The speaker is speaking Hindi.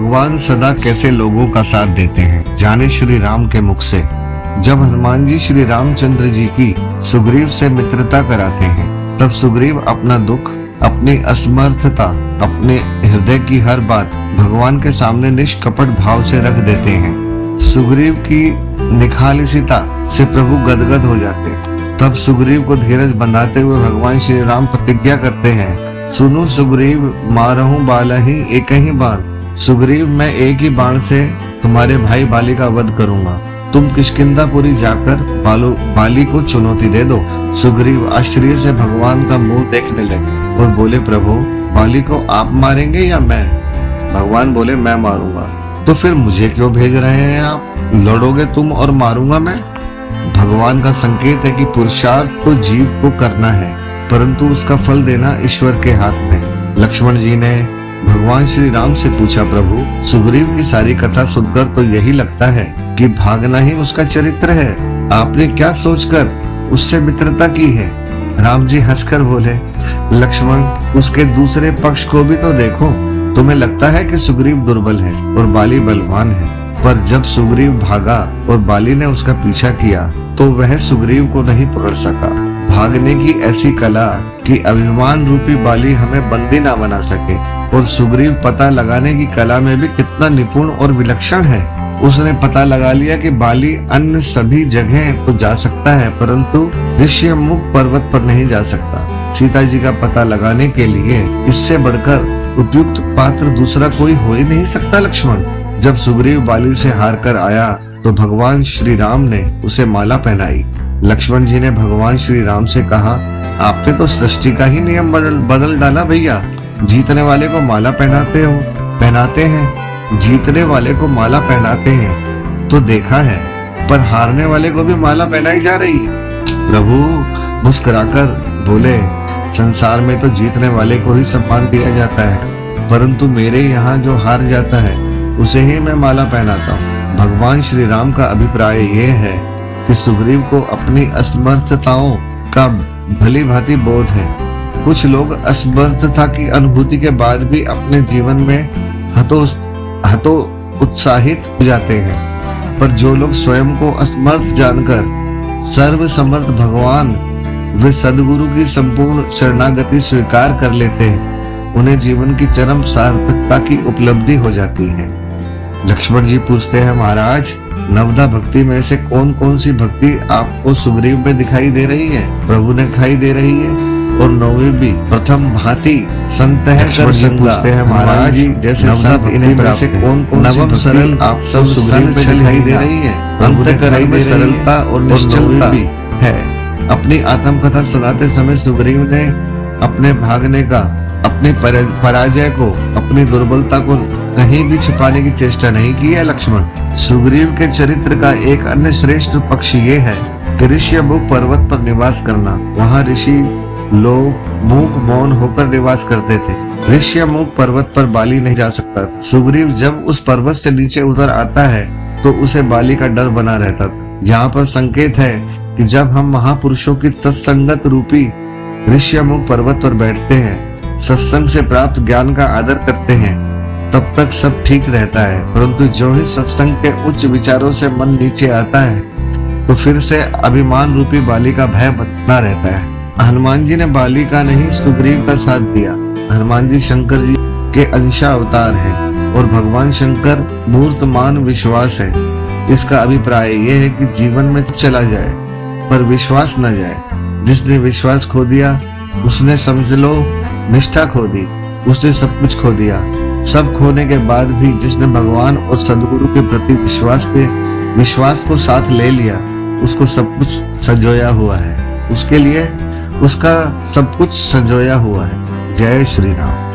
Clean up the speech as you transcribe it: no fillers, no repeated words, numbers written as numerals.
भगवान सदा कैसे लोगों का साथ देते हैं, जाने श्री राम के मुख से। जब हनुमान जी श्री रामचंद्र जी की सुग्रीव से मित्रता कराते हैं, तब सुग्रीव अपना दुख, अपनी असमर्थता, अपने हृदय की हर बात भगवान के सामने निष्कपट भाव से रख देते हैं। सुग्रीव की निखालसिता से प्रभु गदगद हो जाते हैं। तब सुग्रीव को धीरज बंधाते हुए भगवान श्री राम प्रतिज्ञा करते हैं, सुनो सुग्रीव, मारहूं बालहि एक ही बाण। सुग्रीव, मैं एक ही बाण से तुम्हारे भाई बाली का वध करूंगा। तुम किष्किंधापुरी जाकर बाली को चुनौती दे दो। सुग्रीव आश्चर्य से भगवान का मुंह देखने लगे और बोले, प्रभु, बाली को आप मारेंगे या मैं? भगवान बोले, मैं मारूंगा। तो फिर मुझे क्यों भेज रहे हैं आप? लड़ोगे तुम और मारूंगा मैं? भगवान का संकेत है कि पुरुषार्थ तो जीव को करना है, परंतु उसका फल देना ईश्वर के हाथ में। लक्ष्मण जी ने भगवान श्री राम से पूछा, प्रभु, सुग्रीव की सारी कथा सुनकर तो यही लगता है कि भागना ही उसका चरित्र है। आपने क्या सोचकर उससे मित्रता की है? राम जी हंसकर बोले, लक्ष्मण, उसके दूसरे पक्ष को भी तो देखो। तुम्हें लगता है कि सुग्रीव दुर्बल है और बाली बलवान है, पर जब सुग्रीव भागा और बाली ने उसका पीछा किया तो वह सुग्रीव को नहीं पकड़ सका। भागने की ऐसी कला कि अभिमान रूपी बाली हमें बंदी ना बना सके, और सुग्रीव पता लगाने की कला में भी कितना निपुण और विलक्षण है। उसने पता लगा लिया कि बाली अन्य सभी जगह तो जा सकता है, परंतु ऋष्यमुख पर्वत पर नहीं जा सकता। सीता जी का पता लगाने के लिए इससे बढ़कर उपयुक्त पात्र दूसरा कोई हो ही नहीं सकता। लक्ष्मण, जब सुग्रीव बाली से हार कर आया तो भगवान श्री राम ने उसे माला पहनाई। लक्ष्मण जी ने भगवान श्री राम से कहा, आपने तो सृष्टि का ही नियम बदल डाला भैया। जीतने वाले को माला पहनाते हैं, जीतने वाले को माला पहनाते हैं तो देखा है, पर हारने वाले को भी माला पहनाई जा रही है। प्रभु मुस्कुराकर बोले, संसार में तो जीतने वाले को ही सम्मान दिया जाता है, परंतु मेरे यहाँ जो हार जाता है उसे ही मैं माला पहनाता हूँ। भगवान श्री राम का अभिप्राय यह है कि सुग्रीव को अपनी असमर्थताओं का भली भांति बोध है। कुछ लोग असमर्थता की अनुभूति के बाद भी अपने जीवन में हतो उत्साहित हो जाते हैं, पर जो लोग स्वयं को असमर्थ जानकर सर्वसमर्थ भगवान वे सद्गुरु की संपूर्ण शरणागति स्वीकार कर लेते हैं, उन्हें जीवन की चरम सार्थकता की उपलब्धि हो जाती है। लक्ष्मण जी पूछते हैं, महाराज, नवधा भक्ति में से कौन कौन सी भक्ति आपको सुग्रीव में दिखाई दे रही है? प्रभु ने दिखाई दे रही है, और नौवीं भी प्रथम भांति संत है कर पूछते हैं, महाराज जी, जैसे संत इन्हें प्राप्त है, कौन कौन सी सरल आप सब सुग्रीव में दिखाई दे रही है? अंतःकरण में सरलता और निश्चलता भी है। अपनी आत्मकथा सुनाते समय सुग्रीव ने अपने भागने का, अपनी पराजय को, अपनी दुर्बलता को कहीं भी छिपाने की चेष्टा नहीं की है। लक्ष्मण, सुग्रीव के चरित्र का एक अन्य श्रेष्ठ पक्ष ये है कि ऋष्यमुख पर्वत पर निवास करना। वहाँ ऋषि लोग मूक मौन होकर निवास करते थे। ऋष्यमुख पर्वत पर बाली नहीं जा सकता था। सुग्रीव जब उस पर्वत से नीचे उतर आता है तो उसे बाली का डर बना रहता था। यहाँ पर संकेत है कि जब हम महापुरुषों की सत्संगत रूपी ऋष्यमुख पर्वत पर बैठते हैं, सत्संग से प्राप्त ज्ञान का आदर करते हैं, तब तक सब ठीक रहता है, परंतु जो ही सत्संग के उच्च विचारों से मन नीचे आता है तो फिर से अभिमान रूपी बाली का भय बना रहता है। हनुमान जी ने बाली का नहीं, सुग्रीव का साथ दिया। हनुमान जी शंकर जी के अंशा अवतार हैं और भगवान शंकर मूर्तमान विश्वास है। इसका अभिप्राय यह है कि जीवन में चला जाए पर विश्वास न जाए। जिसने विश्वास खो दिया उसने समझ लो निष्ठा खो दी, उसने सब कुछ खो दिया। सब खोने के बाद भी जिसने भगवान और सद्गुरु के प्रति विश्वास को साथ ले लिया, उसको सब कुछ संजोया हुआ है। उसके लिए उसका सब कुछ संजोया हुआ है। जय श्री राम।